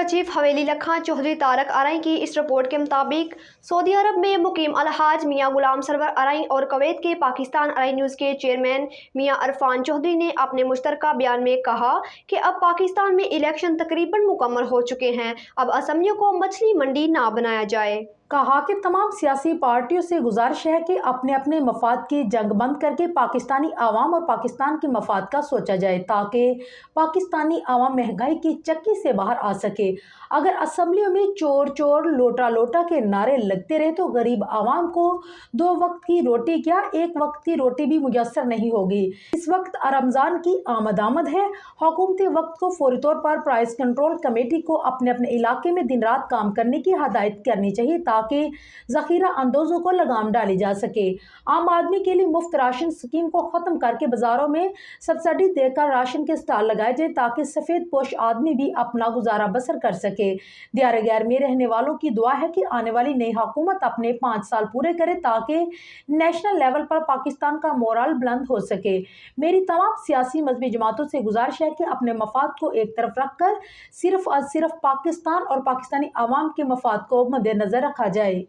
Chief हवेली लखा चौधरी तारक अराई की इस रिपोर्ट के मुताबिक सऊदी अरब में मुकीम अलहाज मियां गुलाम सरवर अराई और कुवैत के पाकिस्तान अराई न्यूज़ के चेयरमैन मियां अरफान चौधरी ने अपने मुश्तरका बयान में कहा कि अब पाकिस्तान में इलेक्शन तकरीबन मुकम्मल हो चुके हैं, अब असम्बलियों को मछली मंडी ना बनाया जाए। कहा कि तमाम सियासी पार्टियों से गुजारिश है कि अपने अपने मफाद की जंग बंद करके पाकिस्तानी आवाम और पाकिस्तान के मफाद का सोचा जाए ताकि पाकिस्तानी आवाम महंगाई की चक्की से बाहर आ सके। अगर असम्बलियों में चोर चोर लोटा लोटा के नारे लगते रहे तो गरीब आवाम को 2 वक्त की रोटी क्या 1 वक्त की रोटी भी मुयस्सर नहीं होगी। इस वक्त रमज़ान की आमद है। हुकूमती वक्त को फौरी तौर पर प्राइस कंट्रोल कमेटी को अपने अपने इलाके में दिन रात काम करने की हदायत करनी चाहिए ताकि ज़ख़ीरा अंदोज़ों को लगाम डाली जा सके। आम आदमी के लिए मुफ्त राशन स्कीम को ख़त्म करके बाज़ारों में सब्सिडी देकर राशन के स्टॉल लगाए जाए ताकि सफ़ेद पोश आदमी भी अपना गुजारा बसर कर सके। दियारे गैर में रहने वालों की दुआ है कि आने वाली नई हुकूमत अपने 5 साल पूरे करे ताकि नेशनल लेवल पर पाकिस्तान का मोरल बुलंद हो सके। मेरी तमाम सियासी मजहबी जमातों से गुजारिश है कि अपने मफाद को एक तरफ रखकर सिर्फ और सिर्फ पाकिस्तान और पाकिस्तानी आवाम के मफाद को मद्देनजर रखा जाए।